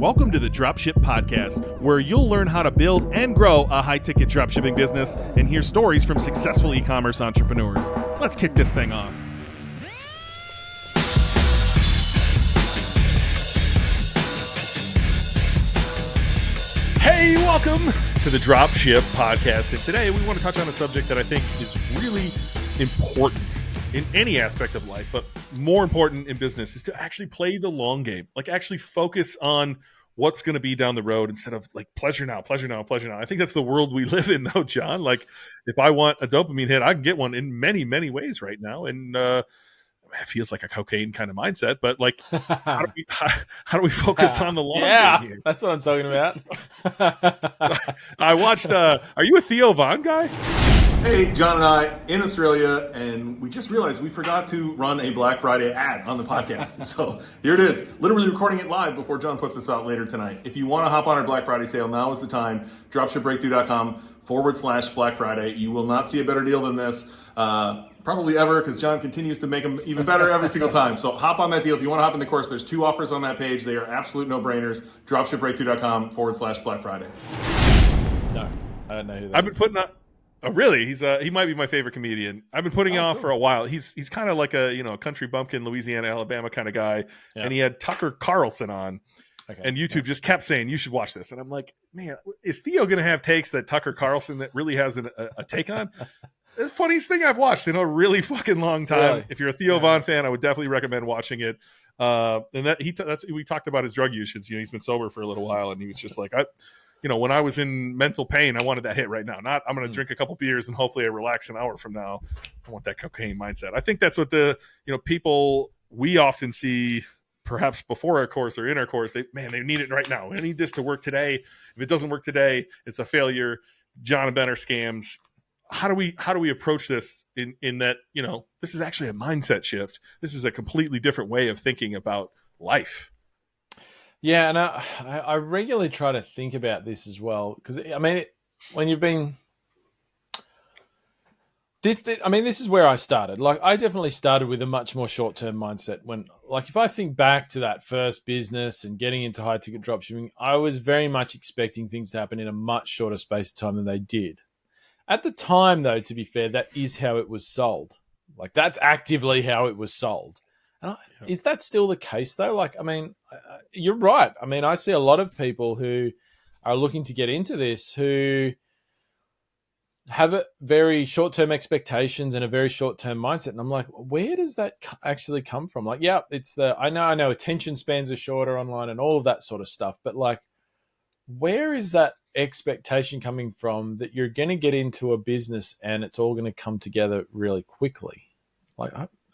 Welcome to the Dropship Podcast, where you'll learn how to build and grow a high-ticket dropshipping business and hear stories from successful e-commerce entrepreneurs. Let's kick this thing off. Hey, welcome to the Dropship Podcast. And today we want to touch on a subject that I think is really important in any aspect of life, but more important in business, is to actually play the long game. Like actually focus on what's going to be down the road instead of like pleasure now, pleasure now, pleasure now. I think that's the world we live in though, John. Like if I want a dopamine hit, I can get one in many, many ways right now. And it feels like a cocaine kind of mindset, but like how do we focus on the long game here? That's what I'm talking about. I watched, are you a Theo Von guy? Hey, John and I in Australia, and we just realized we forgot to run a Black Friday ad on the podcast. So here it is, literally recording it live before John puts this out later tonight. If you want to hop on our Black Friday sale, now is the time. Dropshipbreakthru.com/Black Friday. You will not see a better deal than this, probably ever, because John continues to make them even better every single time. So hop on that deal. If you want to hop in the course, there's 2 offers on that page. They are absolute no-brainers. Dropshipbreakthru.com/Black Friday. No, I don't know who that I've been putting up. Oh, really? He might be my favorite comedian. I've been putting off for a while. He's kind of like a country bumpkin, Louisiana, Alabama kind of guy. Yeah. And he had Tucker Carlson on, and YouTube just kept saying you should watch this. And I'm like, man, is Theo going to have takes that Tucker Carlson that really has a take on? The funniest thing I've watched in a really fucking long time. Really? If you're a Theo Von fan, I would definitely recommend watching it. And we talked about his drug usage. He's been sober for a little while, and he was just like, when I was in mental pain, I wanted that hit right now. Not I'm going to drink a couple beers and hopefully I relax an hour from now. I want that cocaine mindset. I think that's what the people we often see, perhaps before our course or in our course. They need it right now. I need this to work today. If it doesn't work today, it's a failure. John and Ben are scams. How do we approach this in that this is actually a mindset shift? This is a completely different way of thinking about life. Yeah, and I regularly try to think about this as well, because when you've been this is where I started. Like I definitely started with a much more short-term mindset. When if I think back to that first business and getting into high-ticket dropshipping, I was very much expecting things to happen in a much shorter space of time than they did. At the time, though, to be fair, that is how it was sold. Like that's actively how it was sold. Is that still the case, though? You're right. I see a lot of people who are looking to get into this who have a very short-term expectations and a very short-term mindset. And I'm like, where does that actually come from? I know attention spans are shorter online and all of that sort of stuff. But where is that expectation coming from that you're going to get into a business and it's all going to come together really quickly?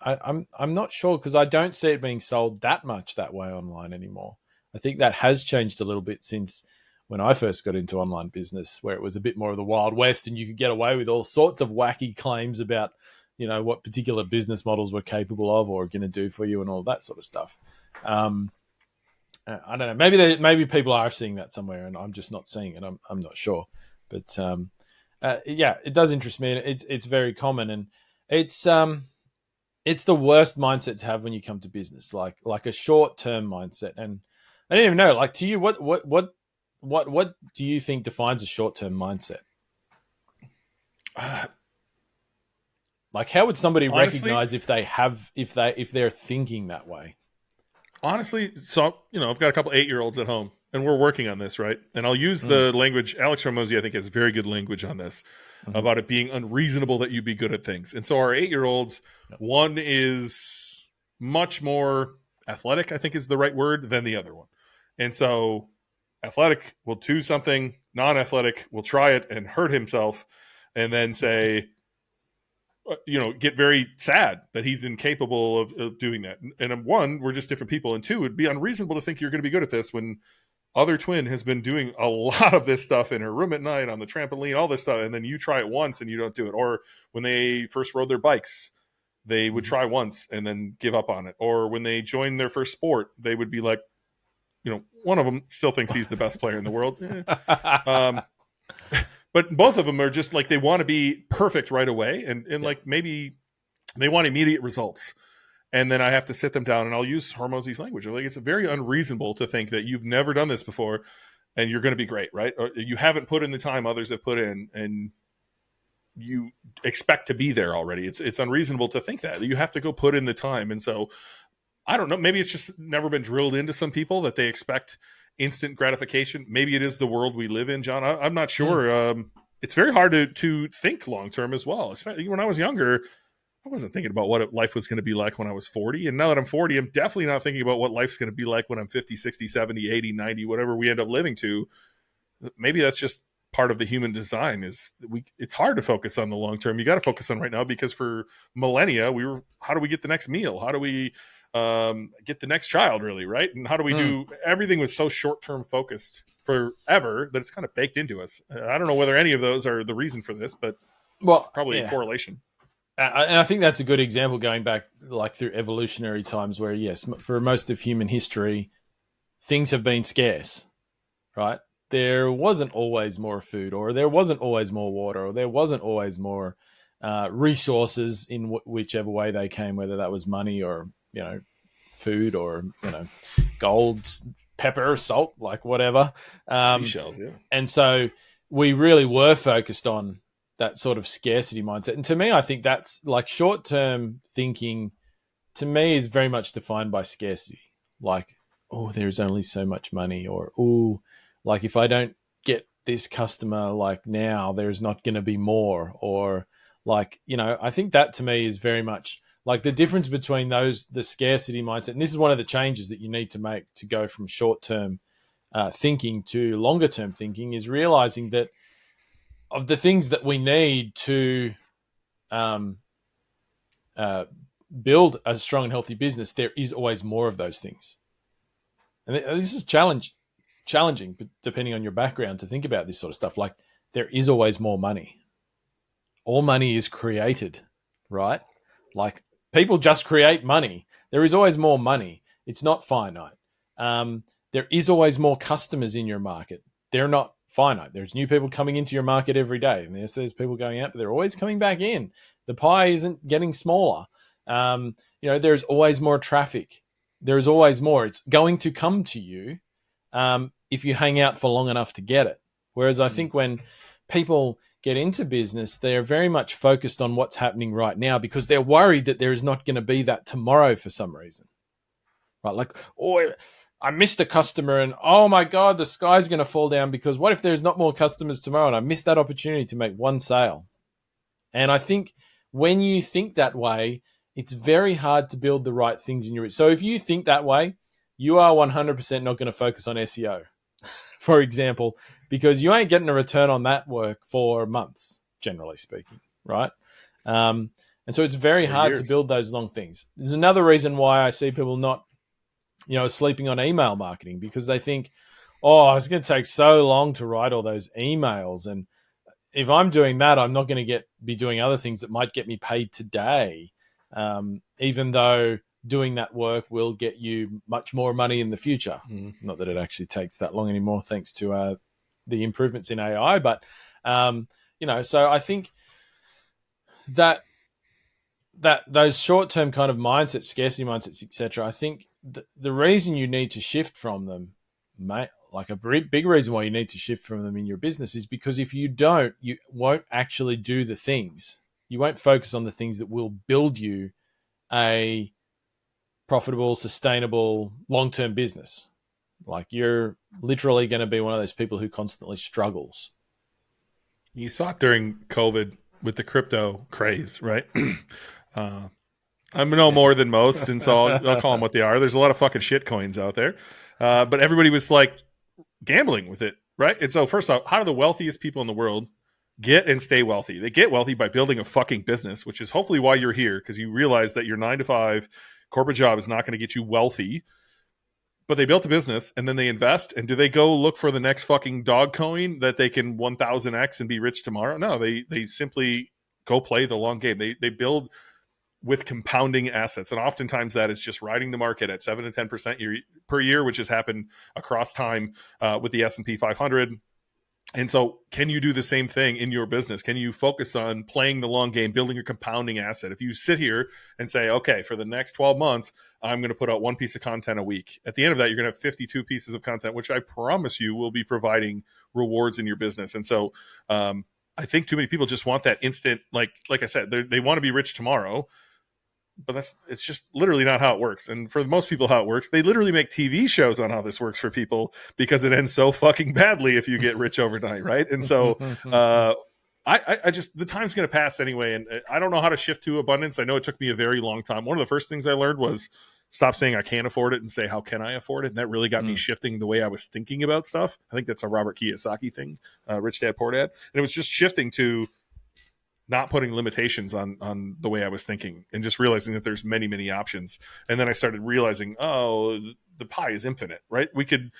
I'm not sure, because I don't see it being sold that much that way online anymore. I think that has changed a little bit since when I first got into online business, where it was a bit more of the Wild West and you could get away with all sorts of wacky claims about, what particular business models were capable of or going to do for you and all that sort of stuff. I don't know. Maybe people are seeing that somewhere and I'm just not seeing it. I'm not sure. But it does interest me. It's very common, and it's the worst mindset to have when you come to business, like a short-term mindset. And I don't even know, to you, what do you think defines a short-term mindset? How would somebody recognize if they're thinking that way? Honestly, so I've got a couple 8-year-olds at home, and we're working on this, right? And I'll use the language. Alex Ramosi, I think, has very good language on this about it being unreasonable that you be good at things. And so our 8-year-olds, one is much more athletic, I think is the right word, than the other one. And so athletic will do something, non-athletic will try it and hurt himself, and then say, get very sad that he's incapable of doing that. And one, we're just different people. And two, it'd be unreasonable to think you're going to be good at this when other twin has been doing a lot of this stuff in her room at night, on the trampoline, all this stuff. And then you try it once and you don't do it. Or when they first rode their bikes, they would try once and then give up on it. Or when they joined their first sport, they would be like, one of them still thinks he's the best player in the world. But both of them are just they want to be perfect right away. And maybe they want immediate results. And then I have to sit them down and I'll use Hormozy's language. Like, it's very unreasonable to think that you've never done this before and you're going to be great, right? Or you haven't put in the time others have put in and you expect to be there already. It's unreasonable to think that. You have to go put in the time. And so I don't know, maybe it's just never been drilled into some people that they expect instant gratification. Maybe it is the world we live in, John. I'm not sure. It's very hard to think long-term as well. Especially when I was younger, I wasn't thinking about what life was going to be like when I was 40. And now that I'm 40, I'm definitely not thinking about what life's going to be like when I'm 50, 60, 70, 80, 90, whatever we end up living to. Maybe that's just part of the human design. It's hard to focus on the long term. You got to focus on right now, because for millennia, how do we get the next meal? How do we get the next child, really, right? And how do we do, everything was so short-term focused forever that it's kind of baked into us. I don't know whether any of those are the reason for this, but probably a correlation. And I think that's a good example going back like through evolutionary times where, yes, for most of human history, things have been scarce, right? There wasn't always more food, or there wasn't always more water, or there wasn't always more resources in whichever way they came, whether that was money or, food or, gold, pepper, salt, like whatever. Seashells, yeah. And so we really were focused on that sort of scarcity mindset. And to me, I think that's like short-term thinking, to me, is very much defined by scarcity. Like, oh, there's only so much money, or, oh, like if I don't get this customer like now, there's not going to be more, or like, I think that to me is very much like the difference between the scarcity mindset. And this is one of the changes that you need to make to go from short-term thinking to longer-term thinking, is realizing that of the things that we need to build a strong and healthy business, there is always more of those things. And this is challenging, but depending on your background, to think about this sort of stuff. Like, there is always more money. All money is created, right? Like, people just create money. There is always more money. It's not finite. There is always more customers in your market. They're not finite. There's new people coming into your market every day, and there's people going out, but they're always coming back in. The pie isn't getting smaller. There's always more traffic. There's always more. It's going to come to you if you hang out for long enough to get it. Whereas I think when people get into business, they're very much focused on what's happening right now, because they're worried that there is not going to be that tomorrow for some reason. Right? Like, oh, I missed a customer and, oh my God, the sky's going to fall down, because what if there's not more customers tomorrow and I missed that opportunity to make one sale? And I think when you think that way, it's very hard to build the right things in your... So if you think that way, you are 100% not going to focus on SEO, for example, because you ain't getting a return on that work for months, generally speaking, right? And so it's very hard to build those long things. There's another reason why I see people not sleeping on email marketing, because they think, oh, it's going to take so long to write all those emails. And if I'm doing that, I'm not going to be doing other things that might get me paid today, even though doing that work will get you much more money in the future. Not that it actually takes that long anymore, thanks to the improvements in AI. But, so I think that those short-term kind of mindsets, scarcity mindsets, etc., I think the reason you need to shift from them, like a big reason why you need to shift from them in your business, is because if you don't, you won't actually do the things. You won't focus on the things that will build you a profitable, sustainable, long-term business. Like, you're literally going to be one of those people who constantly struggles. You saw it during COVID with the crypto craze, right? I'm no more than most, and so I'll call them what they are. There's a lot of fucking shit coins out there. But everybody was like gambling with it, right? And so first off, how do the wealthiest people in the world get and stay wealthy? They get wealthy by building a fucking business, which is hopefully why you're here, because you realize that your 9-to-5 corporate job is not going to get you wealthy. But they built a business, and then they invest. And do they go look for the next fucking dog coin that they can 1000x and be rich tomorrow? No, they simply go play the long game. They build with compounding assets. And oftentimes that is just riding the market at 7 to 10% per year, which has happened across time with the S&P 500. And so can you do the same thing in your business? Can you focus on playing the long game, building a compounding asset? If you sit here and say, okay, for the next 12 months, I'm going to put out one piece of content a week. At the end of that, you're going to have 52 pieces of content, which I promise you will be providing rewards in your business. And so I think too many people just want that instant, like I said, they want to be rich tomorrow. But it's just literally not how it works. And for most people, how it works, they literally make TV shows on how this works for people because it ends so fucking badly if you get rich overnight, right? And so I just, the time's going to pass anyway. And I don't know how to shift to abundance. I know it took me a very long time. One of the first things I learned was stop saying I can't afford it and say, how can I afford it? And that really got me shifting the way I was thinking about stuff. I think that's a Robert Kiyosaki thing, Rich Dad, Poor Dad. And it was just shifting to not putting limitations on the way I was thinking and just realizing that there's many, many options. And then I started realizing, oh, the pie is infinite, right? We could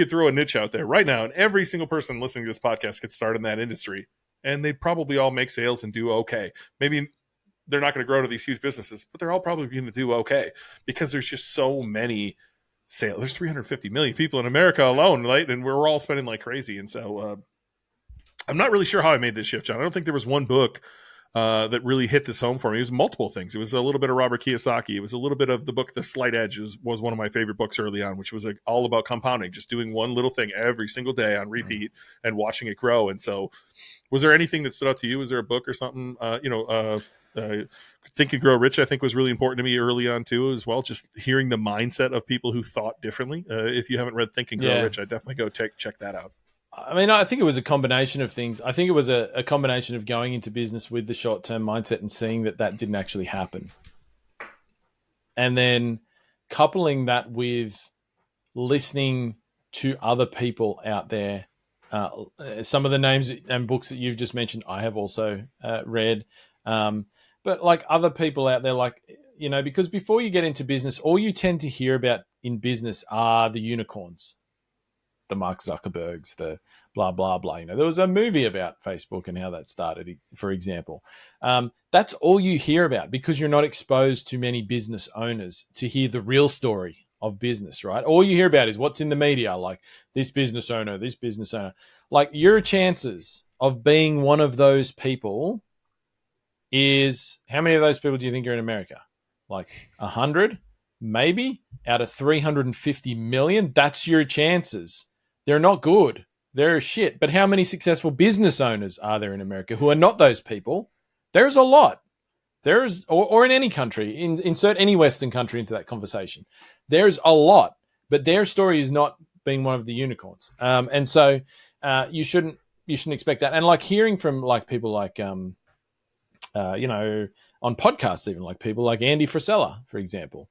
throw a niche out there right now, and every single person listening to this podcast could start in that industry, and they'd probably all make sales and do okay. Maybe they're not going to grow to these huge businesses, but they're all probably going to do okay because there's just so many sales. There's 350 million people in America alone, right? And we're all spending like crazy. And so, I'm not really sure how I made this shift, John. I don't think there was one book that really hit this home for me. It was multiple things. It was a little bit of Robert Kiyosaki. It was a little bit of the book The Slight Edge was one of my favorite books early on, which was all about compounding, just doing one little thing every single day on repeat and watching it grow. And so was there anything that stood out to you? Was there a book or something? Think and Grow Rich, I think, was really important to me early on too, as well. Just hearing the mindset of people who thought differently. If you haven't read Think and Grow Rich, I'd definitely go check that out. I mean, I think it was a combination of things. I think it was a combination of going into business with the short-term mindset and seeing that didn't actually happen. And then coupling that with listening to other people out there. Some of the names and books that you've just mentioned, I have also read. But like other people out there, like, you know, because before you get into business, all you tend to hear about in business are the unicorns. The Mark Zuckerbergs, the blah, blah, blah. You know, there was a movie about Facebook and how that started, for example. That's all you hear about because you're not exposed to many business owners to hear the real story of business, right? All you hear about is what's in the media, like this business owner. Like your chances of being one of those people is, how many of those people do you think are in America? Like 100, maybe out of 350 million. That's your chances. They're not good. They're shit. But how many successful business owners are there in America who are not those people? There's a lot. There's, or in any country, insert any Western country into that conversation. There's a lot, but their story is not being one of the unicorns. And so you shouldn't expect that. And like hearing from like people like, you know, on podcasts, even like people like Andy Frisella, for example,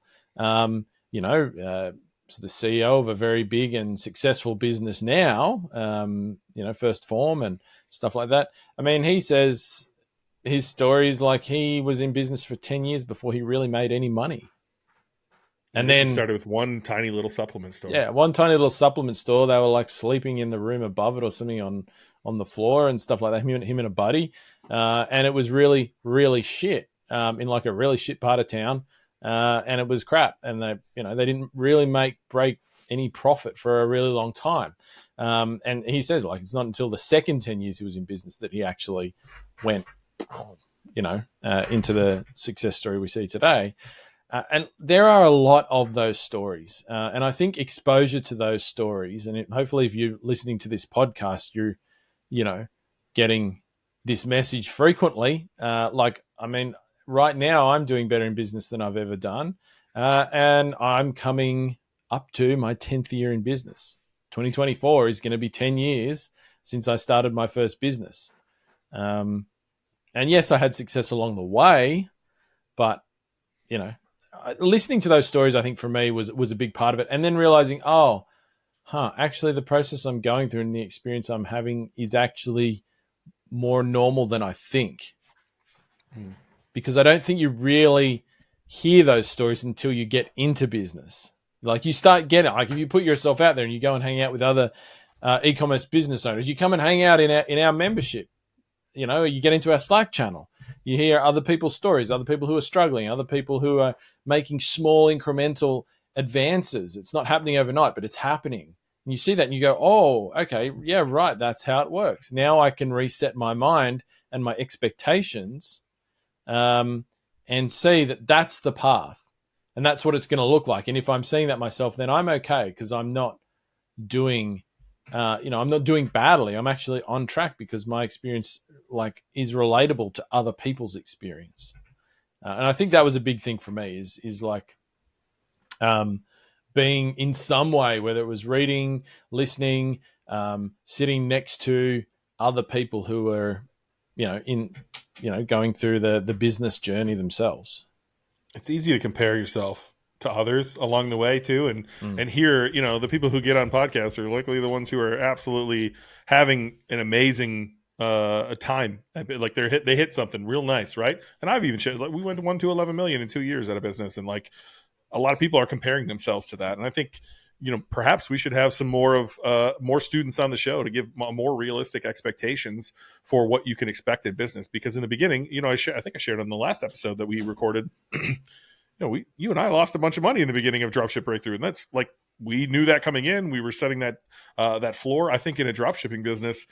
so the CEO of a very big and successful business now, you know, First Form and stuff like that. I mean, he says his story is like he was in business for 10 years before he really made any money. And then he started with one tiny little supplement store. Yeah, one tiny little supplement store. They were like sleeping in the room above it or something on the floor and stuff like that, him and a buddy. And it was really, really shit in like a really shit part of town. And it was crap, and they didn't really break any profit for a really long time. And he says, like, it's not until the second 10 years he was in business that he actually went, into the success story we see today. And there are a lot of those stories, and I think exposure to those stories, and hopefully, if you're listening to this podcast, you're, getting this message frequently. Right now, I'm doing better in business than I've ever done. And I'm coming up to my 10th year in business. 2024 is going to be 10 years since I started my first business. And yes, I had success along the way, but, listening to those stories, I think for me was a big part of it. And then realizing, actually the process I'm going through and the experience I'm having is actually more normal than I think. Because I don't think you really hear those stories until you get into business. Like you start getting, like if you put yourself out there and you go and hang out with other e-commerce business owners, you come and hang out in our membership, you get into our Slack channel, you hear other people's stories, other people who are struggling, other people who are making small incremental advances. It's not happening overnight, but it's happening. And you see that and you go, oh, okay, yeah, right, that's how it works. Now I can reset my mind and my expectations, and see that that's the path and that's what it's going to look like. And if I'm seeing that myself, then I'm okay, because I'm not doing, I'm not doing badly. I'm actually on track because my experience is relatable to other people's experience. And I think that was a big thing for me is being in some way, whether it was reading, listening, sitting next to other people who are, going through the business journey themselves. It's easy to compare yourself to others along the way too. And here, the people who get on podcasts are likely the ones who are absolutely having an amazing time. Like they hit something real nice, right? And I've even shared, we went to 1 to 11 million in 2 years at a business, and a lot of people are comparing themselves to that. And I think, perhaps we should have some more students on the show to give more realistic expectations for what you can expect in business. Because in the beginning, I think I shared on the last episode that we recorded, you and I lost a bunch of money in the beginning of Dropship Breakthru. And that's we knew that coming in. We were setting that floor. I think in a dropshipping business,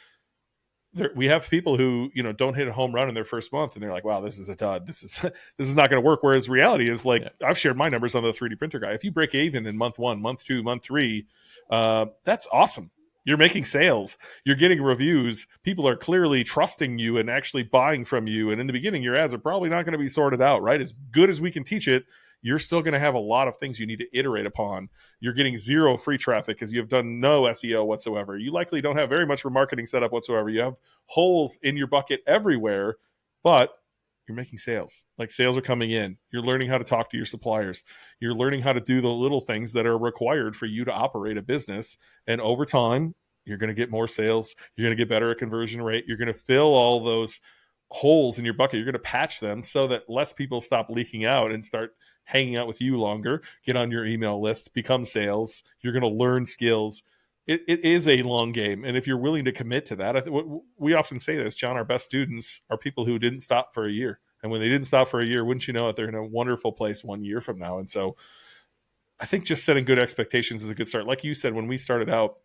we have people who don't hit a home run in their first month, and they're like, "Wow, this is a dud. This is not going to work." Whereas reality is I've shared my numbers on the 3D printer guy. If you break even in month 1, month 2, month 3, that's awesome. You're making sales. You're getting reviews. People are clearly trusting you and actually buying from you. And in the beginning, your ads are probably not going to be sorted out, right? As good as we can teach it, you're still going to have a lot of things you need to iterate upon. You're getting zero free traffic because you've done no SEO whatsoever. You likely don't have very much remarketing set up whatsoever. You have holes in your bucket everywhere, but you're making sales. Sales are coming in. You're learning how to talk to your suppliers. You're learning how to do the little things that are required for you to operate a business. And over time, you're going to get more sales. You're going to get better at conversion rate. You're going to fill all those holes in your bucket. You're going to patch them so that less people stop leaking out and start hanging out with you longer, get on your email list, become sales. You're going to learn skills. It is a long game. And if you're willing to commit to that, we often say this, John, our best students are people who didn't stop for a year. And when they didn't stop for a year, wouldn't you know it, they're in a wonderful place 1 year from now. And so I think just setting good expectations is a good start. Like you said, when we started out,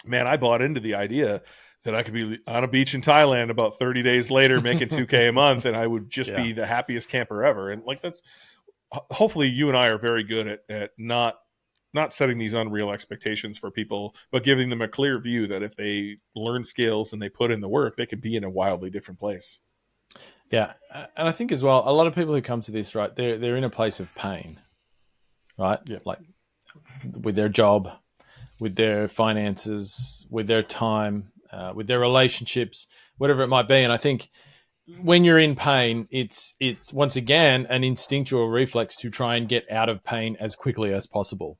man, I bought into the idea that I could be on a beach in Thailand about 30 days later making $2,000 a month, and I would just be the happiest camper ever. And that's hopefully you and I are very good at not setting these unreal expectations for people, but giving them a clear view that if they learn skills and they put in the work, they can be in a wildly different place. Yeah. And I think as well, a lot of people who come to this, right, they're in a place of pain, right? Yeah. With their job, with their finances, with their time, with their relationships, whatever it might be. And I think when you're in pain, it's once again an instinctual reflex to try and get out of pain as quickly as possible.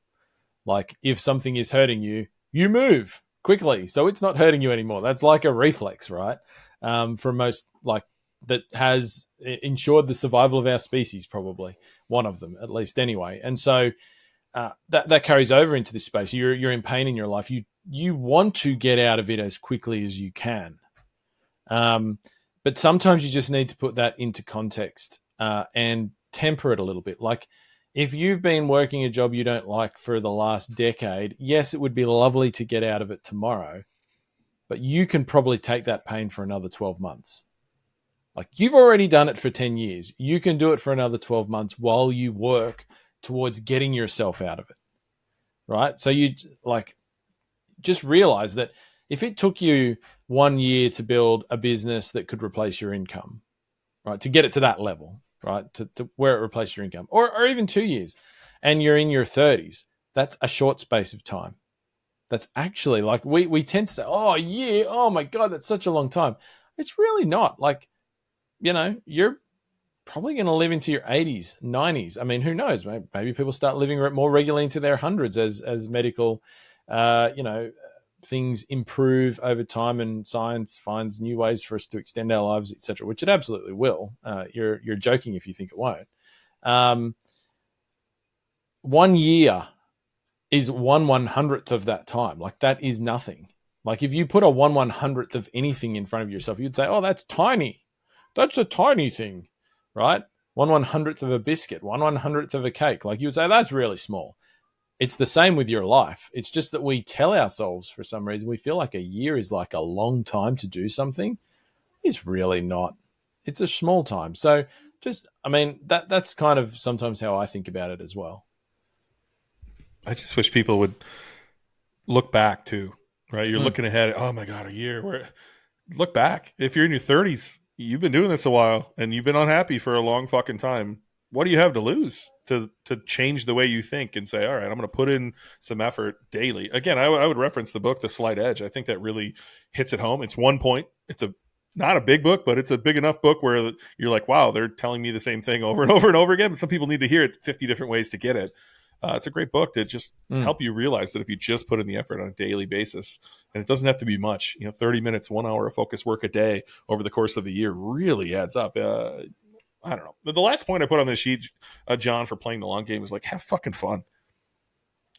If something is hurting you, you move quickly, so it's not hurting you anymore. That's like a reflex, right? For most, that has ensured the survival of our species, probably one of them at least anyway. And so that carries over into this space. You're in pain in your life. You want to get out of it as quickly as you can. But sometimes you just need to put that into context and temper it a little bit. If you've been working a job you don't like for the last decade, yes, it would be lovely to get out of it tomorrow, but you can probably take that pain for another 12 months. You've already done it for 10 years. You can do it for another 12 months while you work towards getting yourself out of it, right? So you just realize that if it took you 1 year to build a business that could replace your income, right, to get it to that level, right, to where it replaced your income, or even 2 years, and you're in your 30s, that's a short space of time. That's actually we tend to say, oh, yeah, oh my God, that's such a long time. It's really not. You're probably going to live into your 80s, 90s. I mean, who knows? Maybe people start living more regularly into their hundreds as medical, things improve over time and science finds new ways for us to extend our lives, etc., which it absolutely will. You're joking if you think it won't. 1 year is 1/100th of that time. That is nothing. If you put a 1/100th of anything in front of yourself, you'd say, oh, that's tiny. That's a tiny thing, right? 1/100th of a biscuit, 1/100th of a cake. You would say, that's really small. it's the same with your life. It's just that we tell ourselves for some reason, we feel like a year is like a long time to do something. It's really not. It's a small time. So that's kind of sometimes how I think about it as well. I just wish people would look back too, right? You're looking ahead. Oh my God, a year. Look back. If you're in your 30s, you've been doing this a while and you've been unhappy for a long fucking time. What do you have to lose to change the way you think and say, all right, I'm going to put in some effort daily? Again, I would reference the book, The Slight Edge. I think that really hits it home. It's 1 point. It's not a big book, but it's a big enough book where you're like, wow, they're telling me the same thing over and over and over again. But some people need to hear it 50 different ways to get it. It's a great book to just help you realize that if you just put in the effort on a daily basis, and it doesn't have to be much, 30 minutes, 1 hour of focused work a day over the course of the year really adds up. I don't know. The last point I put on this sheet, John, for playing the long game is like, have fucking fun.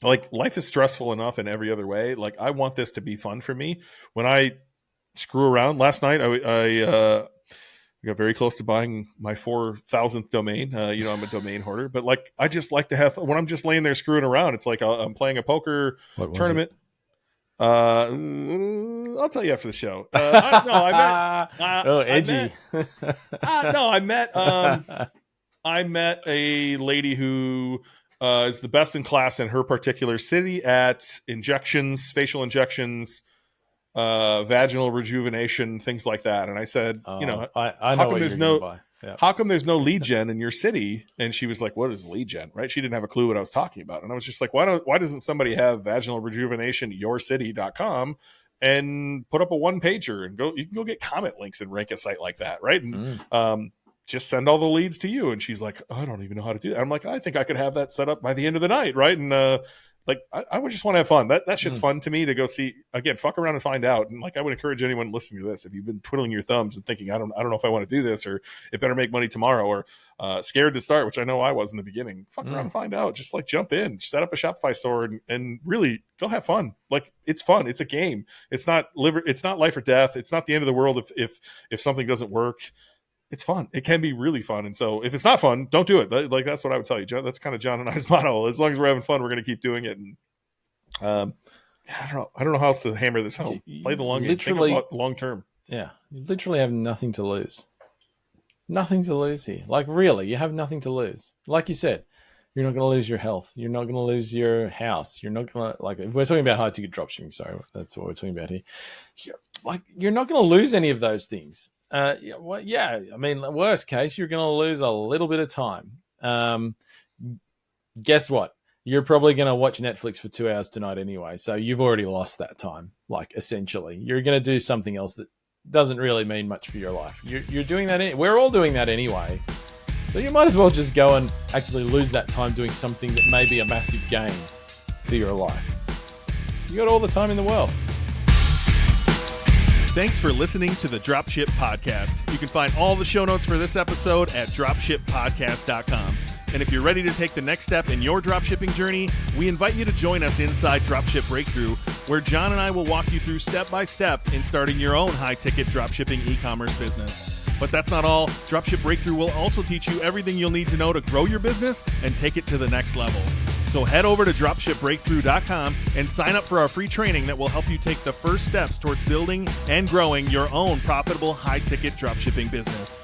Like, life is stressful enough in every other way. Like, I want this to be fun for me. When I screw around last night, I got very close to buying my 4,000th domain. I'm a domain hoarder, but like, I just like to have, when I'm just laying there screwing around, it's like I'm playing a poker tournament. I'll tell you after the show. Edgy. I met a lady who is the best in class in her particular city at injections, facial injections, vaginal rejuvenation, things like that. And I said, I know how come there's no lead gen in your city? And she was like, what is lead gen? Right. She didn't have a clue what I was talking about. And I was just like, why doesn't somebody have vaginal rejuvenation, yourcity.com and put up a one pager and you can go get comment links and rank a site like that. Right. And, just send all the leads to you. And she's like, oh, I don't even know how to do that. I'm like, I think I could have that set up by the end of the night. Right. And, I would just want to have fun. That shit's fun to me to go see. Again, fuck around and find out. And like, I would encourage anyone listening to this, if you've been twiddling your thumbs and thinking, I don't know if I want to do this, or it better make money tomorrow, or scared to start, which I know I was in the beginning. Fuck around and find out. Just like jump in, set up a Shopify store, and really go have fun. Like, it's fun. It's a game. It's not life or death. It's not the end of the world if something doesn't work. It's fun. It can be really fun. And so if it's not fun, don't do it. Like, that's what I would tell you, John. That's kind of John and I's motto. As long as we're having fun, we're going to keep doing it. And I don't know how else to hammer this home. Play the long game. Think about long term. Yeah. You literally have nothing to lose. Nothing to lose here. Like, really, you have nothing to lose. Like you said, you're not going to lose your health. You're not going to lose your house. You're not going to, like, if we're talking about high ticket dropshipping, sorry, that's what we're talking about here. You're not going to lose any of those things. I mean, worst case, you're going to lose a little bit of time. Guess what? You're probably going to watch Netflix for 2 hours tonight anyway. So you've already lost that time. Like, essentially, you're going to do something else that doesn't really mean much for your life. You're doing that. We're all doing that anyway. So you might as well just go and actually lose that time doing something that may be a massive gain for your life. You got all the time in the world. Thanks for listening to the Dropship Podcast. You can find all the show notes for this episode at dropshippodcast.com. And if you're ready to take the next step in your dropshipping journey, we invite you to join us inside Dropship Breakthru, where John and I will walk you through step by step in starting your own high-ticket dropshipping e-commerce business. But that's not all. Dropship Breakthru will also teach you everything you'll need to know to grow your business and take it to the next level. So head over to dropshipbreakthru.com and sign up for our free training that will help you take the first steps towards building and growing your own profitable high-ticket dropshipping business.